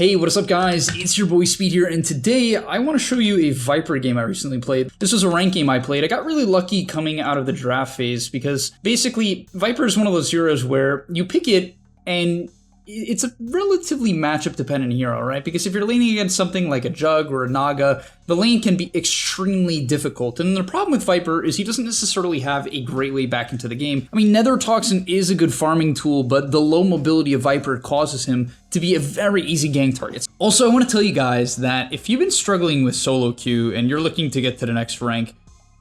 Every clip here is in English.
Hey, what is up guys? It's your boy Speed here, and today I want to show you a Viper game I recently played. This was a ranked game I played. I got really lucky coming out of the draft phase because basically Viper is one of those heroes where you pick it and it's a relatively matchup dependent hero, right? Because if you're laning against something like a Jug or a Naga, the lane can be extremely difficult. And the problem with Viper is he doesn't necessarily have a great way back into the game. I mean, Nether Toxin is a good farming tool, but the low mobility of Viper causes him to be a very easy gank target. Also, I want to tell you guys that if you've been struggling with solo queue and you're looking to get to the next rank,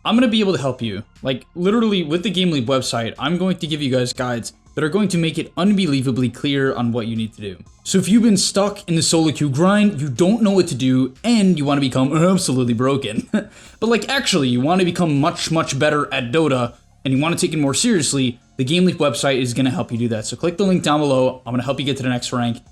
I'm going to be able to help you. Like, literally, with the gameleap website, I'm going to give you guys guides that are going to make it unbelievably clear on what you need to do. So if you've been stuck in the solo queue grind, you don't know what to do, and you want to become absolutely broken, but like actually you want to become much better at Dota, and you want to take it more seriously, the gameleap website is going to help you do that. So click the link down below. I'm going to help you get to the next rank, and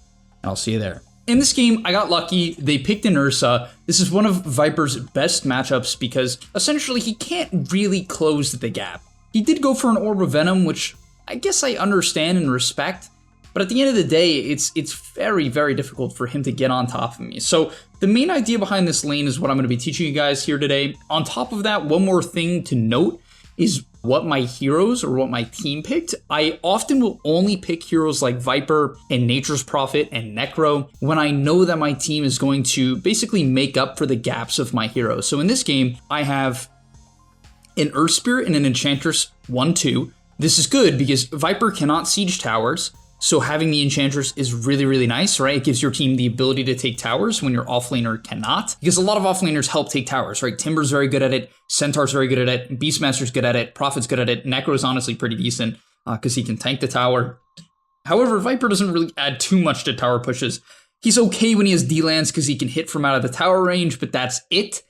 I'll see you there. In this game, I got lucky. They picked an Ursa. This is one of Viper's best matchups because essentially he can't really close the gap. He did go for an Orb of Venom, which I guess I understand and respect, but at the end of the day, it's very difficult for him to get on top of me. So the main idea behind this lane is what I'm going to be teaching you guys here today. On top of that, one more thing to note is what my heroes or what my team picked. I often will only pick heroes like Viper and Nature's Prophet and Necro when I know that my team is going to basically make up for the gaps of my heroes. So in this game, I have an Earth Spirit and an Enchantress 1-2. This is good because Viper cannot siege towers, so having the Enchantress is really nice, right? It gives your team the ability to take towers when your offlaner cannot, because a lot of offlaners help take towers, right? Timber's very good at it, Centaur's very good at it, Beastmaster's good at it, Prophet's good at it, Necro's honestly pretty decent because he can tank the tower. However, Viper doesn't really add too much to tower pushes. He's okay when he has D-lands because he can hit from out of the tower range, but that's it,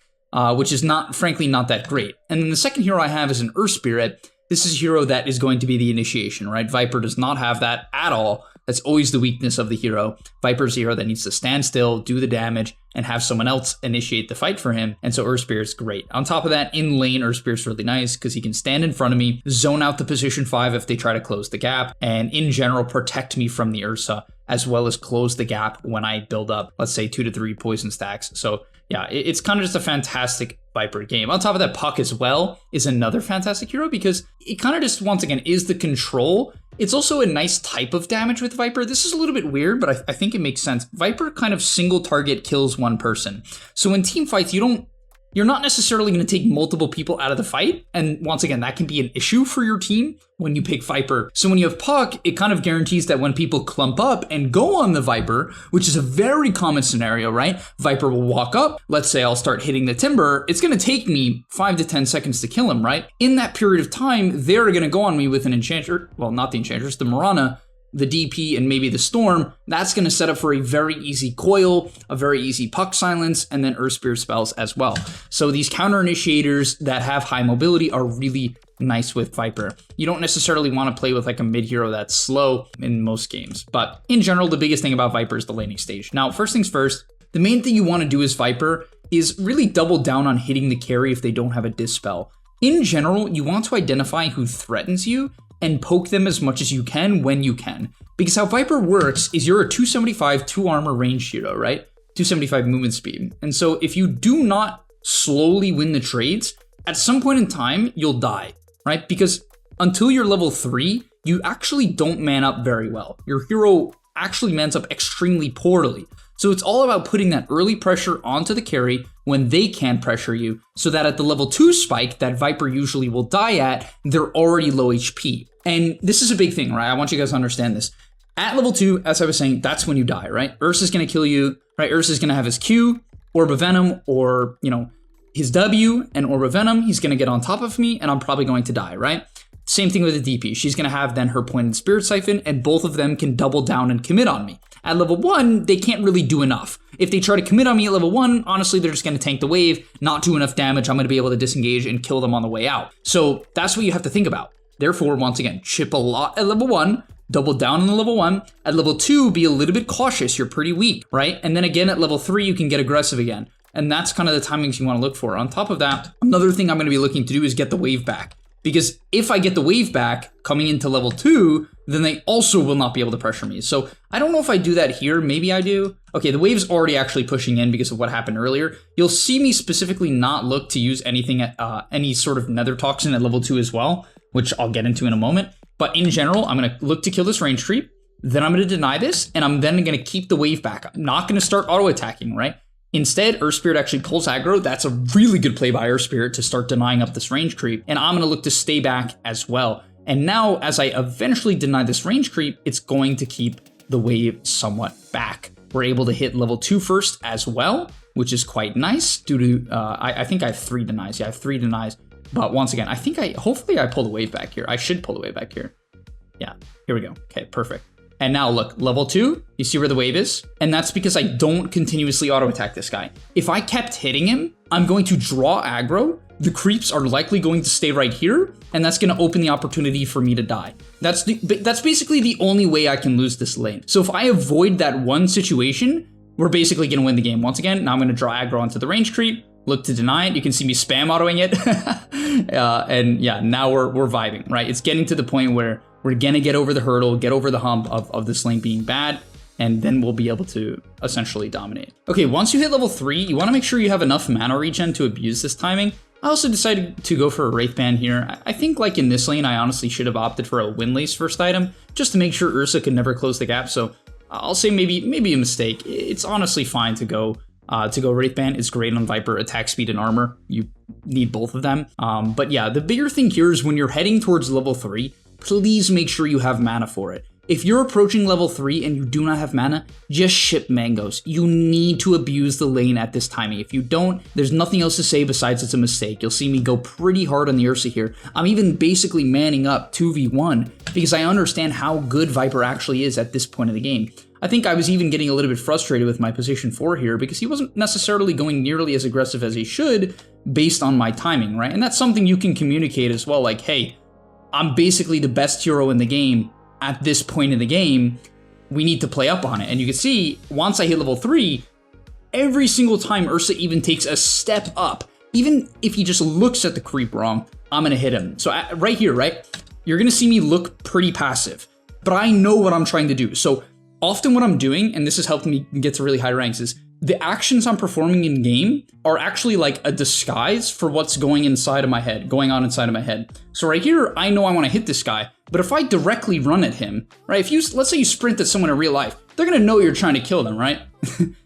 which is frankly not that great. And then the second hero I have is an Earth Spirit. This is a hero that is going to be the initiation, right? Viper does not have that at all. That's always the weakness of the hero. Viper's a hero that needs to stand still, do the damage, and have someone else initiate the fight for him. And so Earth Spirit's great. On top of that, in lane, Earth Spirit's really nice because he can stand in front of me, zone out the position 5 if they try to close the gap, and in general, protect me from the Ursa, as well as close the gap when I build up, let's say, 2 to 3 poison stacks. So yeah, it's kind of just a fantastic Viper game. On top of that, Puck as well is another fantastic hero because it kind of just, once again, is the control. It's also a nice type of damage with Viper. This is a little bit weird, but I think it makes sense. Viper kind of single target kills one person. So in team fights, you're not necessarily going to take multiple people out of the fight. And once again, that can be an issue for your team when you pick Viper. So when you have Puck, it kind of guarantees that when people clump up and go on the Viper, which is a very common scenario, right? Viper will walk up. Let's say I'll start hitting the Timber. It's going to take me 5 to 10 seconds to kill him, right? In that period of time, they're going to go on me with an Enchanter. Well, not the Enchantress, the Mirana, the DP, and maybe the Storm. That's going to set up for a very easy coil, a very easy Puck silence, and then Earth Spirit spells as well. So these counter initiators that have high mobility are really nice with Viper. You don't necessarily want to play with like a mid hero that's slow in most games, but in general, the biggest thing about Viper is the laning stage. Now, first things first, the main thing you want to do as Viper is really double down on hitting the carry if they don't have a dispel. In general, you want to identify who threatens you and poke them as much as you can when you can. Because how Viper works is you're a 275, 2 armor range hero, right? 275 movement speed. And so if you do not slowly win the trades, at some point in time, you'll die, right? Because until you're level 3, you actually don't man up very well. Your hero actually mans up extremely poorly. So it's all about putting that early pressure onto the carry when they can pressure you, so that at the level 2 spike that Viper usually will die at, they're already low HP. And this is a big thing, right? I want you guys to understand this. At level 2, as I was saying, that's when you die, right? Ursa's gonna kill you, right? Ursa's gonna have his Q, Orb of Venom, or, his W and Orb of Venom. He's gonna get on top of me, and I'm probably going to die, right? Same thing with the DP. She's gonna have then her Pointed Spirit Siphon, and both of them can double down and commit on me. At level 1, they can't really do enough. If they try to commit on me at level 1, honestly, they're just going to tank the wave, not do enough damage. I'm going to be able to disengage and kill them on the way out. So that's what you have to think about. Therefore, once again, chip a lot at level 1, double down on the level 1. At level 2, be a little bit cautious. You're pretty weak, right? And then again, at level 3, you can get aggressive again. And that's kind of the timings you want to look for. On top of that, another thing I'm going to be looking to do is get the wave back. because if I get the wave back coming into level 2, then they also will not be able to pressure me. So I don't know if I do that here. Maybe I do. Okay, the wave's already actually pushing in because of what happened earlier. You'll see me specifically not look to use anything at any sort of nether toxin at level 2 as well, which I'll get into in a moment. But in general, I'm going to look to kill this range creep. Then I'm going to deny this, and I'm then going to keep the wave back. I'm not going to start auto-attacking, right? Instead, Earth Spirit actually pulls aggro. That's a really good play by Earth Spirit to start denying up this range creep. And I'm going to look to stay back as well. And now, as I eventually deny this range creep, it's going to keep the wave somewhat back. We're able to hit level 2 first as well, which is quite nice due to, I think I have 3 denies. Yeah, I have 3 denies. But once again, I think hopefully I pull the wave back here. I should pull the wave back here. Yeah, here we go. Okay, perfect. And now look, level 2, you see where the wave is? And that's because I don't continuously auto-attack this guy. If I kept hitting him, I'm going to draw aggro. The creeps are likely going to stay right here, and that's going to open the opportunity for me to die. That's basically the only way I can lose this lane. So if I avoid that one situation, we're basically going to win the game. Once again, now I'm going to draw aggro onto the range creep, look to deny it. You can see me spam autoing it. And yeah, now we're vibing, right? It's getting to the point where we're going to get over the hurdle, get over the hump of this lane being bad, and then we'll be able to essentially dominate. Okay, once you hit level 3, you want to make sure you have enough mana regen to abuse this timing. I also decided to go for a Wraith Band here. I think like in this lane, I honestly should have opted for a Windlace first item, just to make sure Ursa could never close the gap. So I'll say maybe a mistake. It's honestly fine to go Wraith Band. It's great on Viper, attack speed and armor. You need both of them. But yeah, the bigger thing here is when you're heading towards level 3, please make sure you have mana for it. If you're approaching level 3 and you do not have mana, just ship mangoes. You need to abuse the lane at this timing. If you don't, there's nothing else to say besides it's a mistake. You'll see me go pretty hard on the Ursa here. I'm even basically manning up 2v1 because I understand how good Viper actually is at this point of the game. I think I was even getting a little bit frustrated with my position 4 here because he wasn't necessarily going nearly as aggressive as he should based on my timing, right? And that's something you can communicate as well, like, hey, I'm basically the best hero in the game at this point in the game. We need to play up on it. And you can see, once I hit level 3, every single time Ursa even takes a step up, even if he just looks at the creep wrong, I'm going to hit him. So right here, right, you're going to see me look pretty passive, but I know what I'm trying to do. So often what I'm doing, and this has helped me get to really high ranks, is the actions I'm performing in game are actually like a disguise for what's going on inside of my head. So right here, I know I want to hit this guy, but if I directly run at him, right, let's say you sprint at someone in real life, they're going to know you're trying to kill them, right?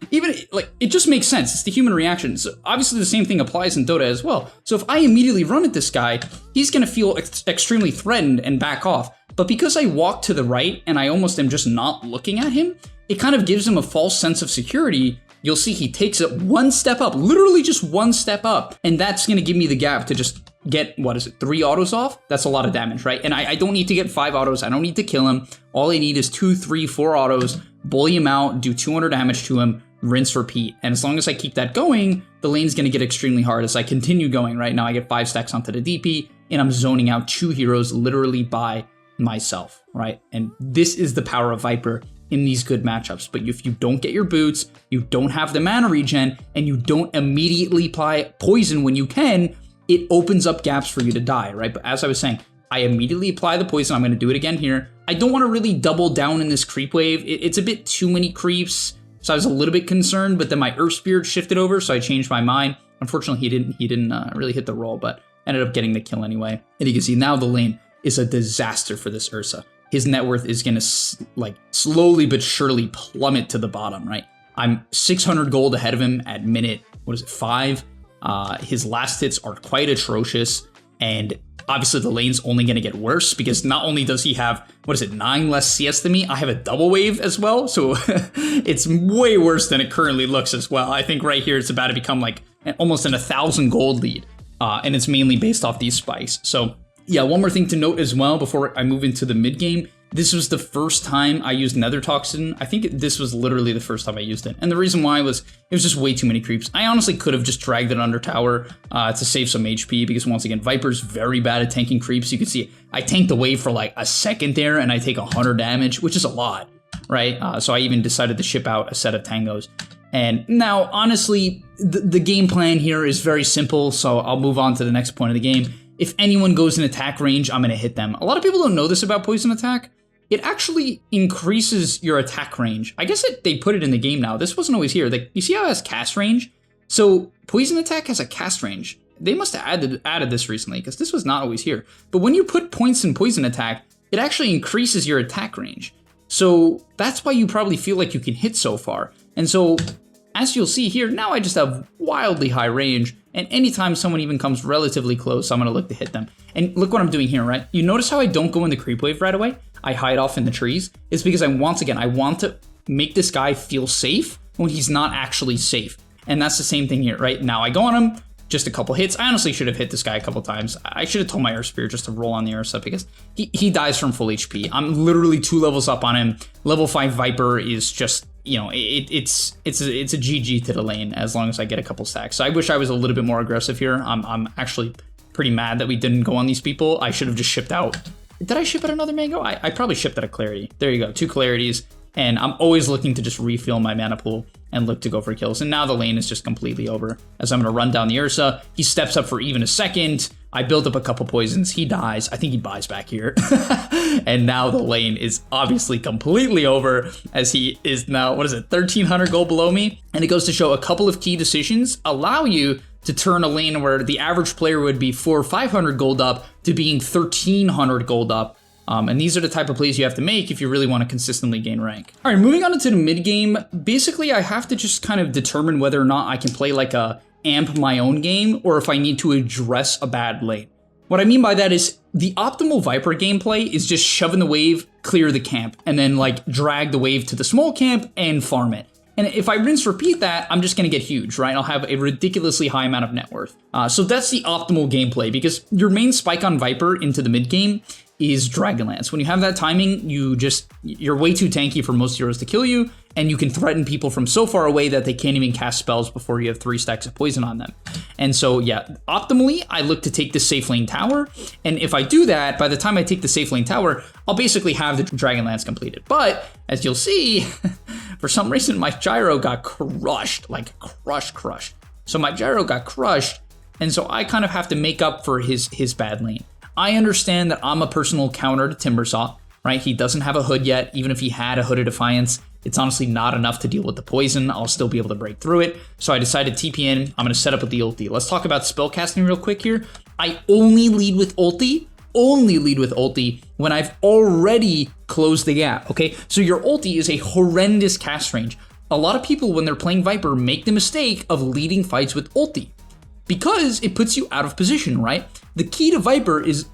Even, like, it just makes sense. It's the human reaction. So obviously the same thing applies in Dota as well. So if I immediately run at this guy, he's going to feel extremely threatened and back off. But because I walk to the right and I almost am just not looking at him, it kind of gives him a false sense of security. You'll see he takes it one step up, literally just one step up. And that's going to give me the gap to just get, 3 autos off? That's a lot of damage, right? And I don't need to get 5 autos. I don't need to kill him. All I need is 2, 3, 4 autos, bully him out, do 200 damage to him, rinse, repeat. And as long as I keep that going, the lane's going to get extremely hard as I continue going. Right now I get 5 stacks onto the DP, and I'm zoning out 2 heroes literally by myself, right? And this is the power of Viper in these good matchups. But if you don't get your boots, you don't have the mana regen, and you don't immediately apply poison when you can, it opens up gaps for you to die, right? But as I was saying, I immediately apply the poison. I'm going to do it again here. I don't want to really double down in this creep wave. It's a bit too many creeps, so I was a little bit concerned, but then my Earth Spirit shifted over, so I changed my mind. Unfortunately, he didn't really hit the roll, but ended up getting the kill anyway. And you can see now the lane is a disaster for this Ursa. His net worth is going to like slowly but surely plummet to the bottom, right? I'm 600 gold ahead of him at minute, 5? His last hits are quite atrocious, and obviously the lane's only going to get worse because not only does he have, 9 less CS than me, I have a double wave as well, so it's way worse than it currently looks as well. I think right here it's about to become like almost an 1,000 gold lead, and it's mainly based off these spikes. So yeah, one more thing to note as well before I move into the mid game. This was the first time I used Nether Toxin. I think this was literally the first time I used it. And the reason why was it was just way too many creeps. I honestly could have just dragged it under tower to save some HP because once again, Viper's very bad at tanking creeps. You can see I tanked the wave for like a second there and I take 100 damage, which is a lot, right? So I even decided to ship out a set of tangos. And now, honestly, the game plan here is very simple, so I'll move on to the next point of the game. if anyone goes in attack range, I'm going to hit them. A lot of people don't know this about poison attack. It actually increases your attack range. I guess they put it in the game now. This wasn't always here. Like, you see how it has cast range? So poison attack has a cast range. They must have added this recently because this was not always here. But when you put points in poison attack, it actually increases your attack range. So that's why you probably feel like you can hit so far. And so as you'll see here, now I just have wildly high range. And anytime someone even comes relatively close, I'm going to look to hit them. And look what I'm doing here, right? You notice how I don't go in the creep wave right away? I hide off in the trees. It's because I want to make this guy feel safe when he's not actually safe. And that's the same thing here, right? Now I go on him, just a couple hits. I honestly should have hit this guy a couple times. I should have told my Air Spear just to roll on the Air Sub because he dies from full HP. I'm literally 2 levels up on him. Level 5 Viper is just, you know, it's a GG to the lane as long as I get a couple stacks. So I wish I was a little bit more aggressive here. I'm actually pretty mad that we didn't go on these people. I should have just shipped out. Did I ship out another mango? I probably shipped out a clarity. There you go, 2 clarities. And I'm always looking to just refill my mana pool and look to go for kills. And now the lane is just completely over as I'm going to run down the Ursa. He steps up for even a second. I build up a couple poisons. He dies. I think he buys back here. And now the lane is obviously completely over as he is now, 1,300 gold below me. And it goes to show a couple of key decisions allow you to turn a lane where the average player would be 400 or 500 gold up to being 1,300 gold up. And these are the type of plays you have to make if you really want to consistently gain rank. All right, moving on into the mid game. Basically, I have to just kind of determine whether or not I can play like a amp my own game or if I need to address a bad lane. What I mean by that is the optimal Viper gameplay is just shoving the wave, clear the camp, and then like drag the wave to the small camp and farm it. And if I rinse repeat that, I'm just going to get huge, right? I'll have a ridiculously high amount of net worth. So that's the optimal gameplay because your main spike on Viper into the mid game is Dragonlance. When you have that timing, you're way too tanky for most heroes to kill you, and you can threaten people from so far away that they can't even cast spells before you have 3 stacks of poison on them. And so, yeah, optimally, I look to take the safe lane tower, and if I do that, by the time I take the safe lane tower, I'll basically have the Dragonlance completed. But, as you'll see, for some reason, my gyro got crushed, like crushed. So my gyro got crushed, and so I kind of have to make up for his bad lane. I understand that I'm a personal counter to Timbersaw, right? He doesn't have a hood yet. Even if he had a Hood of Defiance, it's honestly not enough to deal with the poison. I'll still be able to break through it. So I decided TP in. I'm going to set up with the ulti. Let's talk about spellcasting real quick here. I only lead with ulti when I've already closed the gap, okay? So your ulti is a horrendous cast range. A lot of people, when they're playing Viper, make the mistake of leading fights with ulti because it puts you out of position, right? The key to Viper is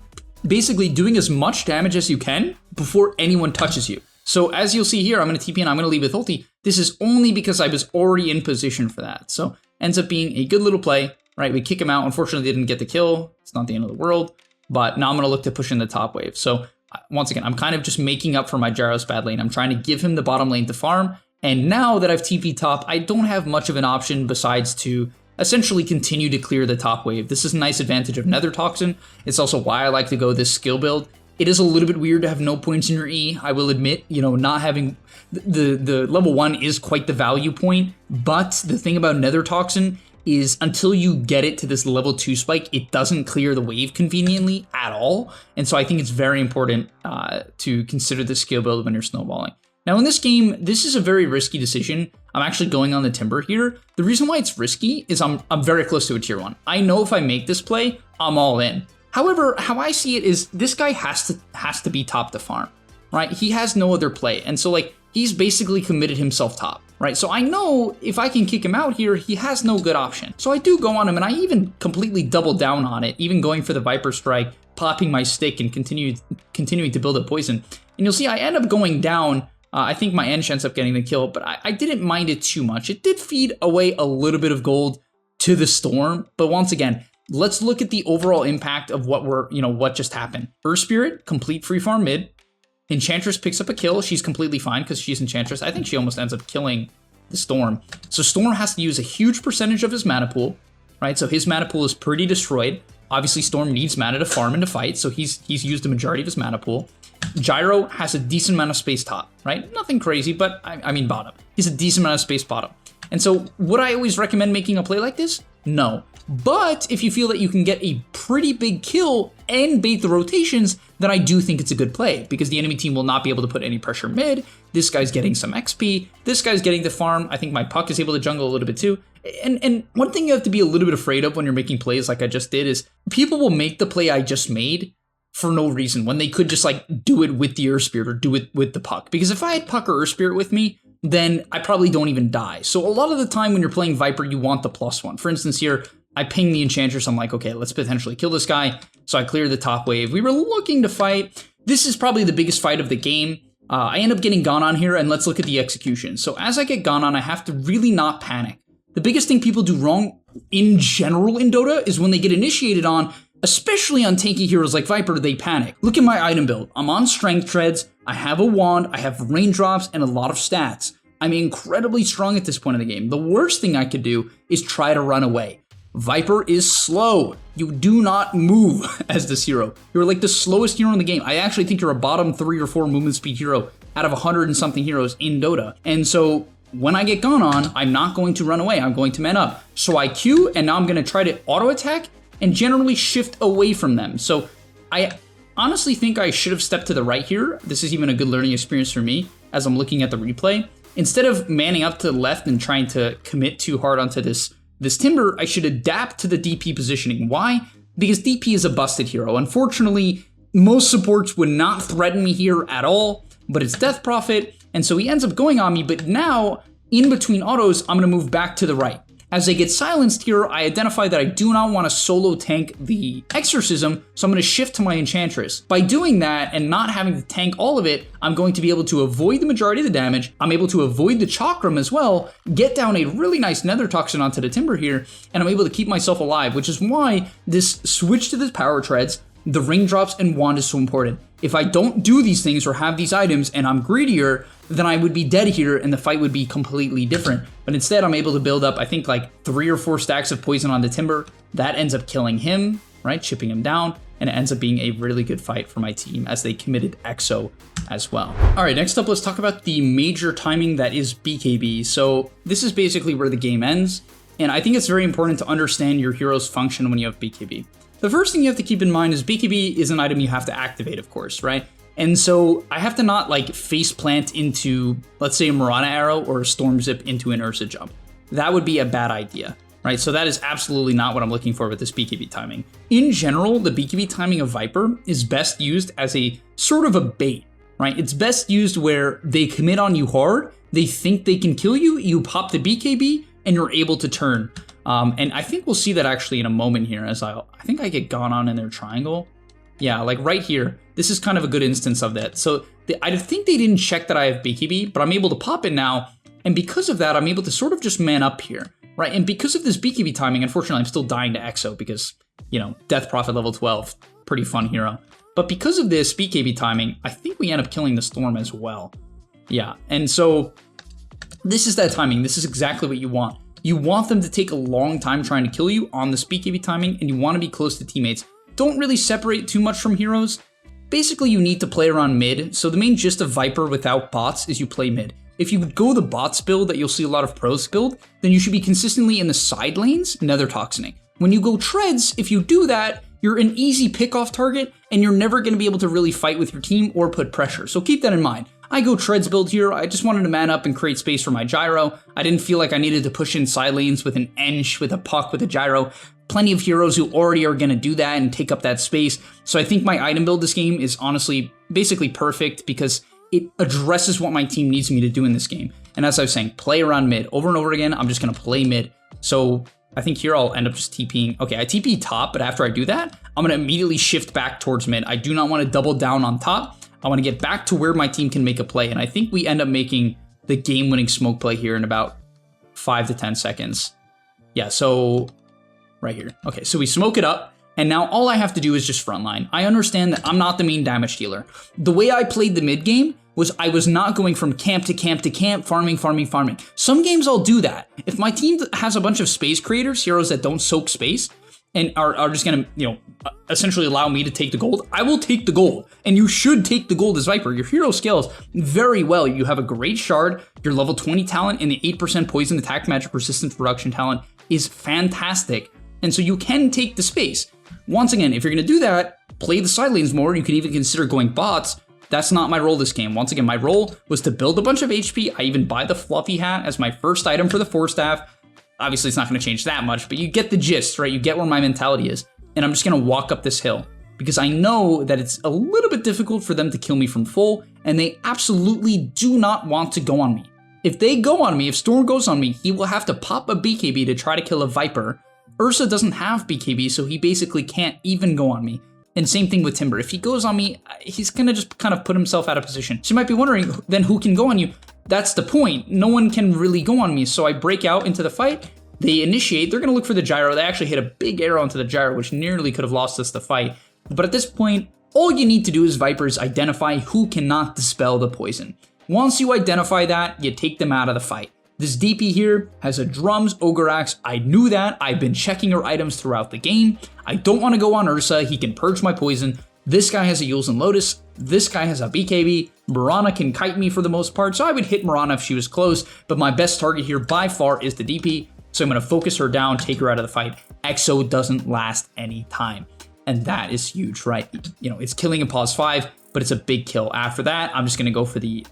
basically doing as much damage as you can before anyone touches you. So as you'll see here, I'm going to TP in, I'm going to lead with ulti. This is only because I was already in position for that. So ends up being a good little play, right? We kick him out. Unfortunately, they didn't get the kill. It's not the end of the world. But now I'm going to look to push in the top wave. So once again, I'm kind of just making up for my Gyro's bad lane. I'm trying to give him the bottom lane to farm. And now that I've TP top, I don't have much of an option besides to essentially continue to clear the top wave. This is a nice advantage of Nether Toxin. It's also why I like to go this skill build. It is a little bit weird to have no points in your E. I will admit, you know, not having the level 1 is quite the value point. But the thing about Nether Toxin is until you get it to this level 2 spike, it doesn't clear the wave conveniently at all. And so I think it's very important to consider the skill build when you're snowballing. Now in this game, this is a very risky decision. I'm actually going on the Timber here. The reason why it's risky is I'm very close to a tier 1. I know if I make this play, I'm all in. However, how I see it is this guy has to be top to farm, right? He has no other play. And so like he's basically committed himself top, right? So I know if I can kick him out here, he has no good option. So I do go on him and I even completely double down on it, even going for the Viper Strike, popping my stick and continuing to build a poison. And you'll see I end up going down. I think my Ench ends up getting the kill, but I didn't mind it too much. It did feed away a little bit of gold to the Storm, but once again, let's look at the overall impact of what just happened. Earth Spirit, complete free farm mid. Enchantress picks up a kill. She's completely fine because she's Enchantress. I think she almost ends up killing the Storm. So Storm has to use a huge percentage of his mana pool, right? So his mana pool is pretty destroyed. Obviously, Storm needs mana to farm and to fight, so he's used the majority of his mana pool. Gyro has a decent amount of space top, right? Nothing crazy, but I mean bottom. He's a decent amount of space bottom. And so would I always recommend making a play like this? No. But if you feel that you can get a pretty big kill and bait the rotations, then I do think it's a good play, because the enemy team will not be able to put any pressure mid. This guy's getting some XP. This guy's getting the farm. I think my puck is able to jungle a little bit too. And one thing you have to be a little bit afraid of when you're making plays like I just did is people will make the play I just made for no reason when they could just like do it with the Earth Spirit or do it with the puck. Because if I had puck or Earth Spirit with me, then I probably don't even die. So a lot of the time when you're playing Viper, you want the +1. For instance, here, I ping the Enchantress. I'm like, okay, let's potentially kill this guy. So I clear the top wave. We were looking to fight. This is probably the biggest fight of the game. I end up getting gone on here, and let's look at the execution. So as I get gone on, I have to really not panic. The biggest thing people do wrong in general in Dota is when they get initiated on, especially on tanky heroes like Viper, they panic. Look at my item build. I'm on Strength Treads, I have a wand, I have raindrops, and a lot of stats. I'm incredibly strong at this point in the game. The worst thing I could do is try to run away. Viper is slow. You do not move as this hero. You're like the slowest hero in the game. I actually think you're a bottom 3 or 4 movement speed hero out of 100 and something heroes in Dota. And so when I get gone on, I'm not going to run away. I'm going to man up. So I Q, and now I'm going to try to auto attack and generally shift away from them. So I honestly think I should have stepped to the right here. This is even a good learning experience for me as I'm looking at the replay. Instead of manning up to the left and trying to commit too hard onto this Timber, I should adapt to the DP positioning. Why? Because DP is a busted hero. Unfortunately, most supports would not threaten me here at all, but it's Death Prophet, and so he ends up going on me, but now, in between autos, I'm going to move back to the right. As I get silenced here, I identify that I do not want to solo tank the Exorcism, so I'm going to shift to my Enchantress. By doing that and not having to tank all of it, I'm going to be able to avoid the majority of the damage. I'm able to avoid the Chakram as well, get down a really nice Nether Toxin onto the Timber here, and I'm able to keep myself alive, which is why this switch to the Power Treads, the Raindrops, and Wand is so important. If I don't do these things or have these items and I'm greedier, then I would be dead here and the fight would be completely different. But instead, I'm able to build up, I think, like 3 or 4 stacks of poison on the Timber. That ends up killing him, right? Chipping him down. And it ends up being a really good fight for my team as they committed Exo as well. All right, next up, let's talk about the major timing that is BKB. So this is basically where the game ends. And I think it's very important to understand your hero's function when you have BKB. The first thing you have to keep in mind is BKB is an item you have to activate, of course, right? And so I have to not like face plant into, let's say, a Marana Arrow or a Storm Zip into an Ursa Jump. That would be a bad idea, right? So that is absolutely not what I'm looking for with this BKB timing. In general, the BKB timing of Viper is best used as a sort of a bait, right? It's best used where they commit on you hard, they think they can kill you, you pop the BKB, and you're able to turn. And I think we'll see that actually in a moment here as I think I get gone on in their triangle. Yeah, like right here, this is kind of a good instance of that. So I think they didn't check that I have BKB, but I'm able to pop it now. And because of that, I'm able to sort of just man up here, right? And because of this BKB timing, unfortunately, I'm still dying to Exo because, you know, Death Prophet level 12, pretty fun hero. But because of this BKB timing, I think we end up killing the Storm as well. Yeah, and so this is that timing. This is exactly what you want. You want them to take a long time trying to kill you on the BKB timing, and you want to be close to teammates. Don't really separate too much from heroes. Basically, you need to play around mid, so the main gist of Viper without bots is you play mid. If you go the bots build that you'll see a lot of pros build, then you should be consistently in the side lanes, Nether Toxining. When you go treads, if you do that, you're an easy pick-off target, and you're never going to be able to really fight with your team or put pressure, so keep that in mind. I go treads build here. I just wanted to man up and create space for my gyro. I didn't feel like I needed to push in side lanes with an Ench, with a puck, with a gyro. Plenty of heroes who already are going to do that and take up that space. So I think my item build this game is honestly basically perfect because it addresses what my team needs me to do in this game. And as I was saying, play around mid. Over and over again, I'm just going to play mid. So I think here I'll end up just TPing. Okay, I TP top, but after I do that, I'm going to immediately shift back towards mid. I do not want to double down on top. I want to get back to where my team can make a play, and I think we end up making the game-winning smoke play here in about 5 to 10 seconds. Yeah, so right here. Okay, so we smoke it up, and now all I have to do is just frontline. I understand that I'm not the main damage dealer. The way I played the mid game was I was not going from camp to camp to camp, farming. Some games I'll do that. If my team has a bunch of space creators, heroes that don't soak space, and are just gonna, you know, essentially allow me to take the gold, I will take the gold. And you should take the gold as Viper. Your hero scales very well. You have a great shard, your level 20 talent, and the 8% poison attack magic resistance reduction talent is fantastic. And so you can take the space. Once again, if you're going to do that, play the side lanes more. You can even consider going bots. That's not my role this game. Once again, my role was to build a bunch of HP. I even buy the fluffy hat as my first item for the 4-staff. Obviously, it's not going to change that much, but you get the gist, right? You get where my mentality is. And I'm just going to walk up this hill because I know that it's a little bit difficult for them to kill me from full, and they absolutely do not want to go on me. If they go on me, if Storm goes on me, he will have to pop a BKB to try to kill a Viper. Ursa doesn't have BKB, so he basically can't even go on me. And same thing with Timber. If he goes on me, he's gonna just kind of put himself out of position. So you might be wondering, then who can go on you? That's the point. No one can really go on me. So I break out into the fight. They initiate. They're gonna look for the gyro. They actually hit a big arrow into the gyro, which nearly could have lost us the fight. But at this point, all you need to do as Vipers identify who cannot dispel the poison. Once you identify that, you take them out of the fight. This DP here has a Drums Ogre Axe. I knew that. I've been checking her items throughout the game. I don't want to go on Ursa. He can purge my poison. This guy has a Yules and Lotus. This guy has a BKB. Mirana can kite me for the most part, so I would hit Mirana if she was close, but my best target here by far is the DP, so I'm going to focus her down, take her out of the fight. Exo doesn't last any time, and that is huge, right? You know, it's killing in pause 5, but it's a big kill. After that, I'm just going to go for the,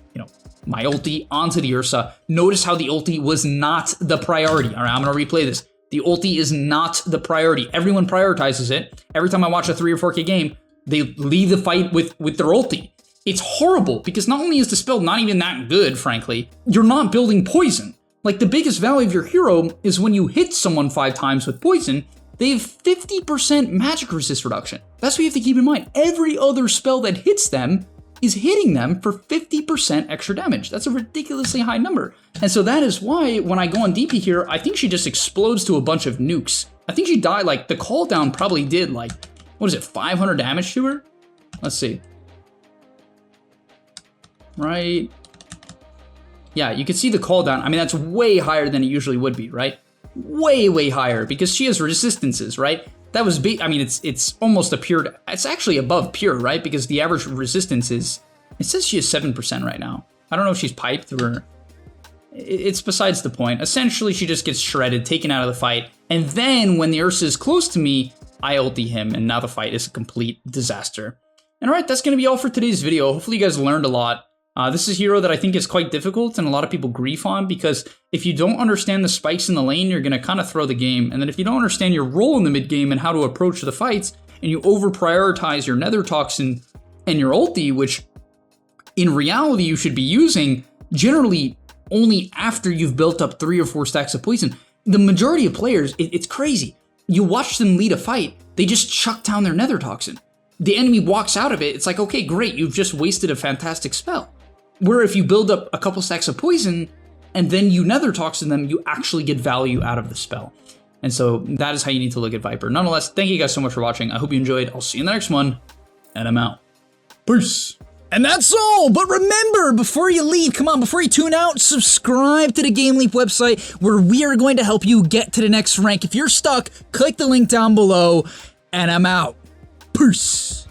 my ulti onto the Ursa. Notice how the ulti was not the priority. All right, I'm going to replay this. The ulti is not the priority. Everyone prioritizes it. Every time I watch a 3 or 4K game, they leave the fight with their ulti. It's horrible because not only is Dispel not even that good, frankly, you're not building poison. Like, the biggest value of your hero is when you hit someone 5 times with poison, they have 50% magic resist reduction. That's what you have to keep in mind. Every other spell that hits them is hitting them for 50% extra damage. That's a ridiculously high number. And so that is why when I go on DP here, I think she just explodes to a bunch of nukes. I think she died, like, the cooldown probably did, like, what is it, 500 damage to her? Let's see. Right. Yeah, you can see the cooldown. I mean, that's way higher than it usually would be, right? Way, way higher because she has resistances, right? That was I mean, it's almost a pure, it's actually above pure, right? Because the average resistance is, it says she has 7% right now. I don't know if she's piped or, it's besides the point. Essentially, she just gets shredded, taken out of the fight. And then when the Ursa is close to me, I ulti him, and now the fight is a complete disaster. And all right, that's going to be all for today's video. Hopefully you guys learned a lot. This is a hero that I think is quite difficult and a lot of people grief on because if you don't understand the spikes in the lane, you're going to kind of throw the game. And then if you don't understand your role in the mid game and how to approach the fights, and you over prioritize your Nether Toxin and your ulti, which in reality you should be using generally only after you've built up 3 or 4 stacks of poison. The majority of players, it's crazy. You watch them lead a fight, they just chuck down their Nether Toxin. The enemy walks out of it, it's like, okay, great, you've just wasted a fantastic spell. Where if you build up a couple stacks of poison and then you Nether Toxin them, you actually get value out of the spell. And so that is how you need to look at Viper. Nonetheless, thank you guys so much for watching. I hope you enjoyed. I'll see you in the next one, and I'm out. Peace. And that's all, but remember, before you leave, come on, before you tune out, subscribe to the GameLeap website where we are going to help you get to the next rank. If you're stuck, click the link down below, and I'm out. Peace.